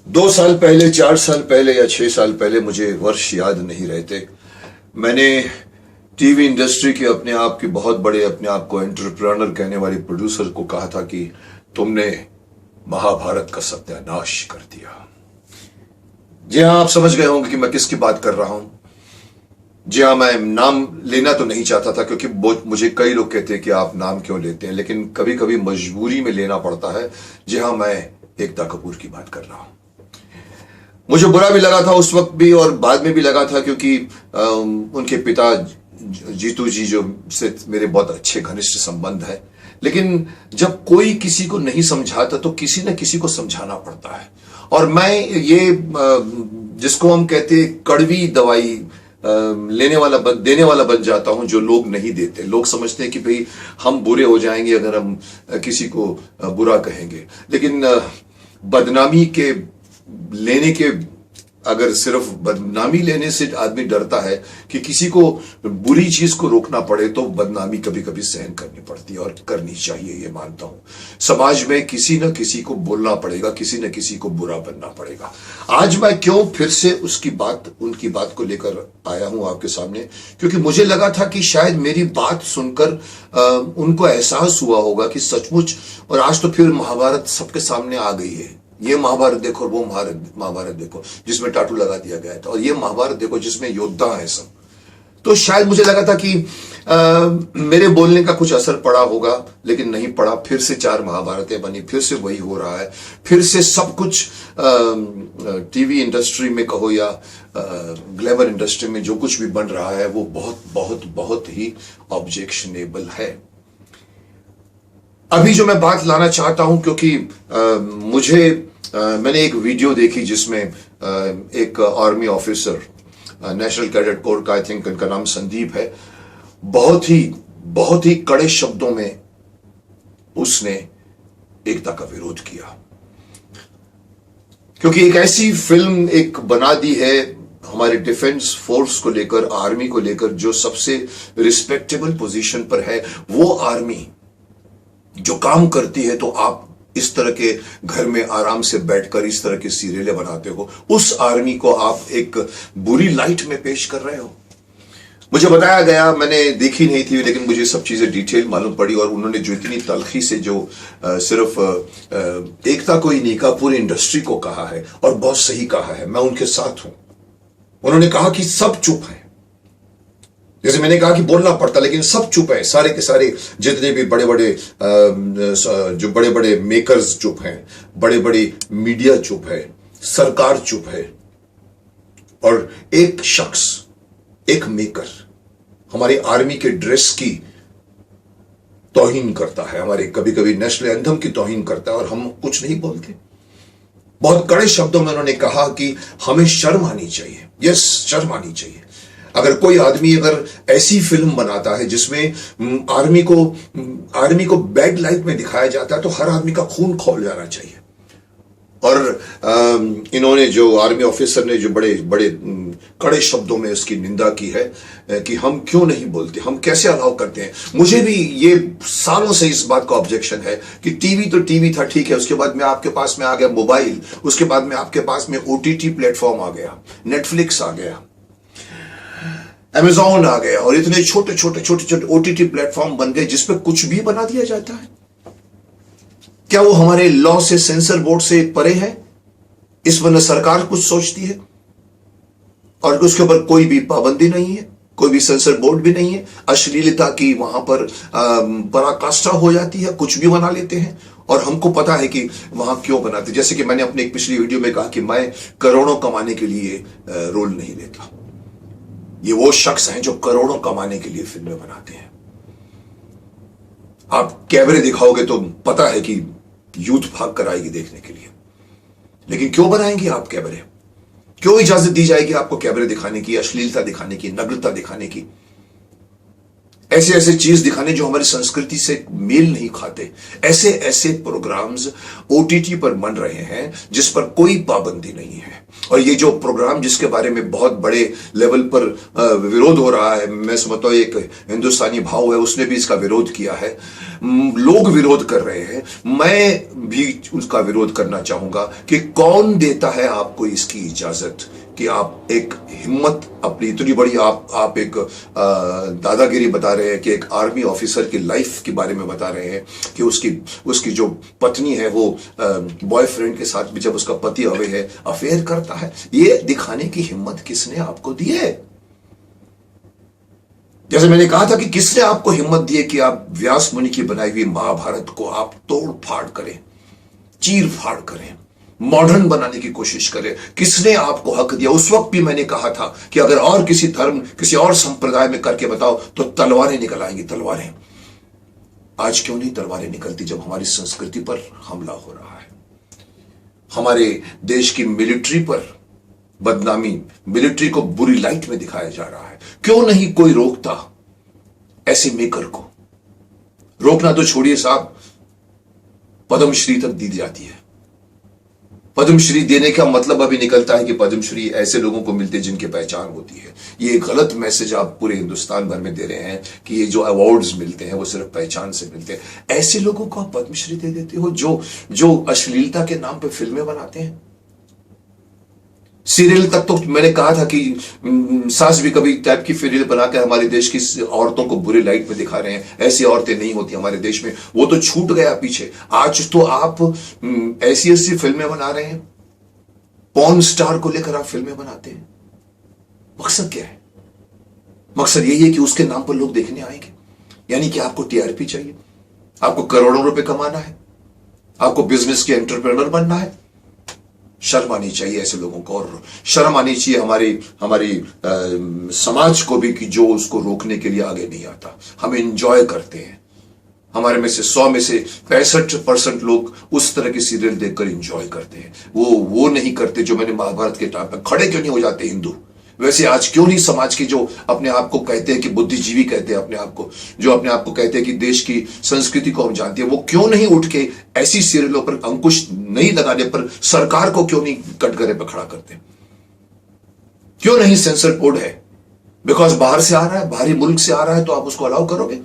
2 साल पहले, 4 साल पहले या 6 साल पहले, मुझे वर्ष याद नहीं रहते, मैंने टीवी इंडस्ट्री के अपने आप के बहुत बड़े, अपने आप को एंटरप्रेन्योर कहने वाले प्रोड्यूसर को कहा था कि तुमने महाभारत का सत्यानाश कर दिया। जी हाँ, आप समझ गए होंगे कि मैं किसकी बात कर रहा हूं। जी हाँ, मैं नाम लेना तो नहीं चाहता था, क्योंकि मुझे कई लोग कहते हैं कि आप नाम क्यों लेते हैं, लेकिन कभी कभी मजबूरी में लेना पड़ता है। जी हाँ, मैं एकता कपूर की बात कर रहा हूं। मुझे बुरा भी लगा था उस वक्त भी और बाद में भी लगा था, क्योंकि उनके पिता जीतू जी जो से मेरे बहुत अच्छे घनिष्ठ संबंध है। लेकिन जब कोई किसी को नहीं समझाता तो किसी न किसी को समझाना पड़ता है। और मैं ये जिसको हम कहते हैं कड़वी दवाई देने वाला बन जाता हूं, जो लोग नहीं देते। लोग समझते हैं कि भाई हम बुरे हो जाएंगे अगर हम किसी को बुरा कहेंगे, लेकिन बदनामी के लेने के, अगर सिर्फ बदनामी लेने से आदमी डरता है कि किसी को बुरी चीज को रोकना पड़े, तो बदनामी कभी कभी सहन करनी पड़ती है और करनी चाहिए, ये मानता हूं। समाज में किसी न किसी को बोलना पड़ेगा, किसी न किसी को बुरा बनना पड़ेगा। आज मैं क्यों फिर से उनकी बात को लेकर आया हूं आपके सामने, क्योंकि मुझे लगा था कि शायद मेरी बात सुनकर उनको एहसास हुआ होगा कि सचमुच, और आज तो फिर महाभारत सबके सामने आ गई है। ये महाभारत देखो और वो महाभारत देखो जिसमें टाटू लगा दिया गया था, और ये महाभारत देखो जिसमें योद्धा है सब। तो शायद मुझे लगा था कि मेरे बोलने का कुछ असर पड़ा होगा, लेकिन नहीं पड़ा। फिर से 4 महाभारतें बनी, फिर से वही हो रहा है। फिर से सब कुछ टीवी इंडस्ट्री में कहो या ग्लैमर इंडस्ट्री में जो कुछ भी बन रहा है, वो बहुत बहुत बहुत ही ऑब्जेक्शनेबल है। अभी जो मैं बात लाना चाहता हूं, क्योंकि मैंने एक वीडियो देखी जिसमें एक army officer, national cadet corps का, आई थिंक उनका नाम संदीप है, बहुत ही कड़े शब्दों में उसने एकता का विरोध किया। क्योंकि एक ऐसी फिल्म एक बना दी है हमारे डिफेंस फोर्स को लेकर, आर्मी को लेकर, जो सबसे रिस्पेक्टेबल पोजीशन पर है। वो आर्मी जो काम करती है, तो आप इस तरह के घर में आराम से बैठकर इस तरह के सीरियलें बनाते हो, उस आर्मी को आप एक बुरी लाइट में पेश कर रहे हो। मुझे बताया गया, मैंने देखी नहीं थी, लेकिन मुझे सब चीजें डिटेल मालूम पड़ी, और उन्होंने जो इतनी तलखी से जो सिर्फ एकता को ही नहीं कहा, पूरी इंडस्ट्री को कहा है, और बहुत सही कहा है। मैं उनके साथ हूं। उन्होंने कहा कि सब चुप है। जैसे मैंने कहा कि बोलना पड़ता, लेकिन सब चुप है। सारे के सारे जितने भी बड़े बड़े मेकर्स चुप हैं, बड़े बड़े मीडिया चुप है, सरकार चुप है, और एक शख्स, एक मेकर हमारी आर्मी के ड्रेस की तौहीन करता है, हमारे कभी कभी नेशनल एंथम की तौहीन करता है, और हम कुछ नहीं बोलते। बहुत कड़े शब्दों में उन्होंने कहा कि हमें शर्म आनी चाहिए। यस, शर्म आनी चाहिए। अगर कोई आदमी अगर ऐसी फिल्म बनाता है जिसमें आर्मी को बैड लाइट में दिखाया जाता है, तो हर आदमी का खून खौल जाना चाहिए। और इन्होंने, जो आर्मी ऑफिसर ने जो बड़े बड़े कड़े शब्दों में उसकी निंदा की है कि हम क्यों नहीं बोलते, हम कैसे अलाउ करते हैं। मुझे भी ये सालों से इस बात का ऑब्जेक्शन है कि टीवी तो टीवी था, ठीक है, उसके बाद में आपके पास में आ गया मोबाइल, उसके बाद में आपके पास में OTT प्लेटफॉर्म आ गया, नेटफ्लिक्स आ गया, अमेज़न आ गया, और इतने छोटे छोटे OTT प्लेटफॉर्म बन गए जिसपे कुछ भी बना दिया जाता है। क्या वो हमारे लॉ से, सेंसर बोर्ड से परे है? इस पर न सरकार कुछ सोचती है, और उसके ऊपर कोई भी पाबंदी नहीं है, कोई भी सेंसर बोर्ड भी नहीं है। अश्लीलता की वहां पर पराकाष्ठा हो जाती है, कुछ भी बना लेते हैं, और हमको पता है कि वहां क्यों बनाते। जैसे कि मैंने अपने एक पिछली वीडियो में कहा कि मैं करोड़ों कमाने के लिए रोल नहीं लेता। ये वो शख्स हैं जो करोड़ों कमाने के लिए फिल्में बनाते हैं। आप कैमरे दिखाओगे तो पता है कि यूथ भाग कर आएगी देखने के लिए, लेकिन क्यों बनाएंगे आप कैमरे? क्यों इजाजत दी जाएगी आपको कैमरे दिखाने की, अश्लीलता दिखाने की, नग्नता दिखाने की? ऐसे ऐसे चीज दिखाने जो हमारी संस्कृति से मेल नहीं खाते। ऐसे ऐसे प्रोग्राम्स ओटीटी पर बन रहे हैं जिस पर कोई पाबंदी नहीं है। और ये जो प्रोग्राम जिसके बारे में बहुत बड़े लेवल पर विरोध हो रहा है, मैं समझता हूं एक हिंदुस्तानी भाव है, उसने भी इसका विरोध किया है, लोग विरोध कर रहे हैं, मैं भी उसका विरोध करना चाहूंगा कि कौन देता है आपको इसकी इजाजत कि आप एक हिम्मत अपनी इतनी बड़ी आप एक दादागिरी बता रहे हैं कि एक आर्मी ऑफिसर की लाइफ के बारे में बता रहे हैं कि उसकी जो पत्नी है वो बॉयफ्रेंड के साथ भी जब उसका पति अवे है अफेयर करता है। ये दिखाने की हिम्मत किसने आपको दी है? जैसे मैंने कहा था कि किसने आपको हिम्मत दी है कि आप व्यास मुनि की बनाई हुई महाभारत को आप तोड़ फाड़ करें, चीर फाड़ करें, मॉडर्न बनाने की कोशिश करें? किसने आपको हक दिया? उस वक्त भी मैंने कहा था कि अगर और किसी धर्म किसी और संप्रदाय में करके बताओ तो तलवारें निकल आएंगी, तलवारें। आज क्यों नहीं तलवारें निकलती जब हमारी संस्कृति पर हमला हो रहा है? हमारे देश की मिलिट्री पर बदनामी, मिलिट्री को बुरी लाइट में दिखाया जा रहा है। क्यों नहीं कोई रोकता ऐसे मेकर को? रोकना तो छोड़िए साहब, पद्मश्री तक दी जाती है। पद्मश्री देने का मतलब अभी निकलता है कि पद्मश्री ऐसे लोगों को मिलते जिनकी पहचान होती है। ये गलत मैसेज आप पूरे हिंदुस्तान भर में दे रहे हैं कि ये जो अवार्ड्स मिलते हैं वो सिर्फ पहचान से मिलते हैं। ऐसे लोगों को आप पद्मश्री दे देते हो जो अश्लीलता के नाम पे फिल्में बनाते हैं। सीरियल तक तो मैंने कहा था कि सास भी कभी टाइप की सीरियल बनाकर हमारे देश की औरतों को बुरी लाइट में दिखा रहे हैं। ऐसी औरतें नहीं होती हमारे देश में, वो तो छूट गया पीछे। आज तो आप ऐसी ऐसी फिल्में बना रहे हैं, पॉर्न स्टार को लेकर आप फिल्में बनाते हैं। मकसद क्या है? मकसद यही है कि उसके नाम पर लोग देखने आएंगे। यानी कि आपको टीआरपी चाहिए, आपको करोड़ों रुपए कमाना है, आपको बिजनेस के एंटरप्रेन्योर बनना है। शर्म आनी चाहिए ऐसे लोगों को, और शर्म आनी चाहिए हमारी समाज को भी कि जो उसको रोकने के लिए आगे नहीं आता। हम एंजॉय करते हैं। हमारे में से 100 में से 65% लोग उस तरह की सीरियल देखकर एंजॉय करते हैं। वो नहीं करते जो मैंने महाभारत के टाइम पर खड़े क्यों नहीं हो जाते हिंदू? वैसे आज क्यों नहीं समाज के जो अपने आप को कहते हैं कि बुद्धिजीवी कहते हैं अपने आप को, जो अपने आप को कहते हैं कि देश की संस्कृति को हम जानते हैं, वो क्यों नहीं उठ के ऐसी सीरियलों पर अंकुश नहीं लगाने पर सरकार को क्यों नहीं कटघरे पर खड़ा करते? क्यों नहीं सेंसर बोर्ड है? बिकॉज बाहर से आ रहा है, बाहरी मुल्क से आ रहा है तो आप उसको अलाउ करोगे?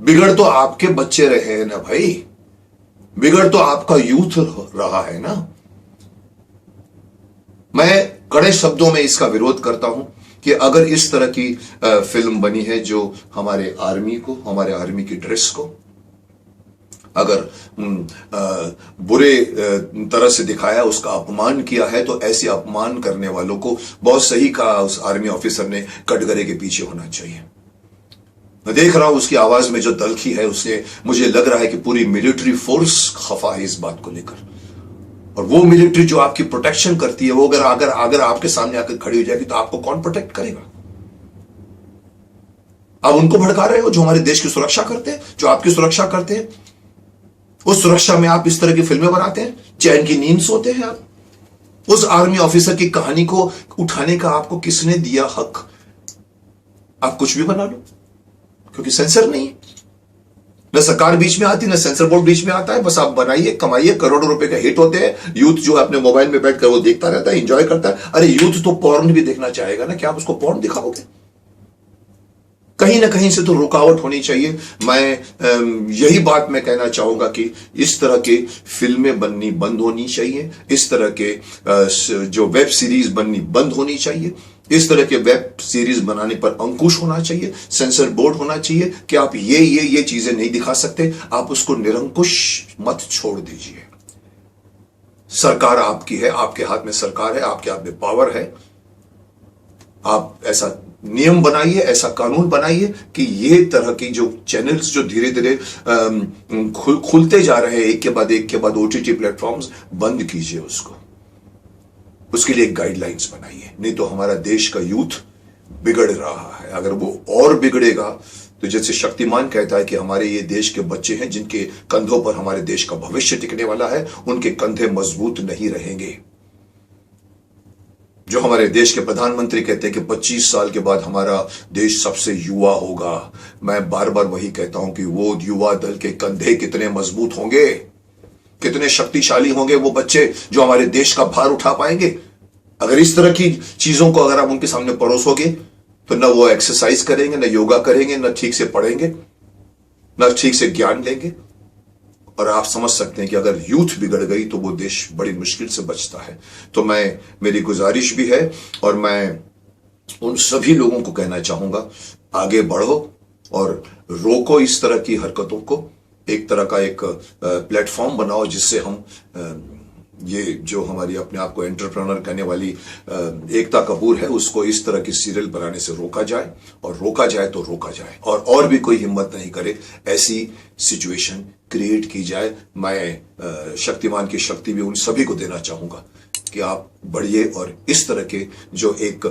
बिगड़ तो आपके बच्चे रहे हैं ना भाई, बिगड़ तो आपका यूथ रहा है ना। मैं कड़े शब्दों में इसका विरोध करता हूं कि अगर इस तरह की फिल्म बनी है जो हमारे आर्मी को, हमारे आर्मी की ड्रेस को अगर बुरे तरह से दिखाया, उसका अपमान किया है, तो ऐसे अपमान करने वालों को बहुत सही कहा उस आर्मी ऑफिसर ने, कटघरे के पीछे होना चाहिए। मैं देख रहा हूं उसकी आवाज में जो तलखी है, उससे मुझे लग रहा है कि पूरी मिलिट्री फोर्स खफा है इस बात को लेकर। और वो मिलिट्री जो आपकी प्रोटेक्शन करती है, वो अगर आपके सामने आकर खड़ी हो जाएगी तो आपको कौन प्रोटेक्ट करेगा? आप उनको भड़का रहे हो जो हमारे देश की सुरक्षा करते हैं, जो आपकी सुरक्षा करते हैं। उस सुरक्षा में आप इस तरह की फिल्में बनाते हैं, चैन की नींद सोते हैं आप। उस आर्मी ऑफिसर की कहानी को उठाने का आपको किसने दिया हक? आप कुछ भी बना लो, क्योंकि सेंसर नहीं है। न सरकार बीच में आती, न सेंसर बोर्ड बीच में आता है। बस आप बनाइए, कमाइए, करोड़ों रुपए का हिट होते हैं। यूथ जो है अपने मोबाइल में बैठकर वो देखता रहता है, एंजॉय करता है। अरे यूथ तो पॉर्न भी देखना चाहेगा ना, क्या आप उसको पॉर्न दिखाओगे? कहीं ना कहीं से तो रुकावट होनी चाहिए। मैं यही बात मैं कहना चाहूंगा कि इस तरह की फिल्में बननी बंद होनी चाहिए, इस तरह के जो वेब सीरीज बननी बंद होनी चाहिए, इस तरह के वेब सीरीज बनाने पर अंकुश होना चाहिए, सेंसर बोर्ड होना चाहिए कि आप ये चीजें नहीं दिखा सकते। आप उसको निरंकुश मत छोड़ दीजिए। सरकार आपकी है, आपके हाथ में सरकार है, आपके हाथ में पावर है। आप ऐसा नियम बनाइए, ऐसा कानून बनाइए कि ये तरह की जो चैनल्स जो धीरे धीरे खुलते जा रहे हैं एक के बाद ओटीटी प्लेटफॉर्म्स, बंद कीजिए उसको। उसके लिए एक गाइडलाइंस बनाइए, नहीं तो हमारा देश का यूथ बिगड़ रहा है। अगर वो और बिगड़ेगा तो जैसे शक्तिमान कहता है कि हमारे ये देश के बच्चे हैं जिनके कंधों पर हमारे देश का भविष्य टिकने वाला है, उनके कंधे मजबूत नहीं रहेंगे। जो हमारे देश के प्रधानमंत्री कहते हैं कि 25 साल के बाद हमारा देश सबसे युवा होगा, मैं बार बार वही कहता हूं कि वो युवा दल के कंधे कितने मजबूत होंगे, कितने शक्तिशाली होंगे वो बच्चे जो हमारे देश का भार उठा पाएंगे। अगर इस तरह की चीजों को अगर आप उनके सामने परोसोगे तो न वो एक्सरसाइज करेंगे, न योगा करेंगे, न ठीक से पढ़ेंगे, न ठीक से ज्ञान लेंगे। और आप समझ सकते हैं कि अगर यूथ बिगड़ गई तो वो देश बड़ी मुश्किल से बचता है। तो मेरी गुजारिश भी है और मैं उन सभी लोगों को कहना चाहूंगा, आगे बढ़ो और रोको इस तरह की हरकतों को। एक तरह का एक प्लेटफॉर्म बनाओ जिससे हम ये जो हमारी अपने आप को एंटरप्रेन्योर कहने वाली एकता कपूर है, उसको इस तरह की सीरियल बनाने से रोका जाए, और रोका जाए तो रोका जाए, और भी कोई हिम्मत नहीं करे ऐसी सिचुएशन क्रिएट की जाए। मैं शक्तिमान की शक्ति भी उन सभी को देना चाहूंगा कि आप बढ़िए और इस तरह के जो एक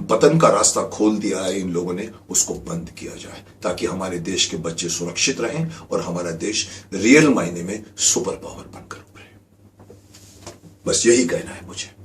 पतन का रास्ता खोल दिया है इन लोगों ने, उसको बंद किया जाए, ताकि हमारे देश के बच्चे सुरक्षित रहें और हमारा देश रियल मायने में सुपर पावर बनकर उभरे। बस यही कहना है मुझे।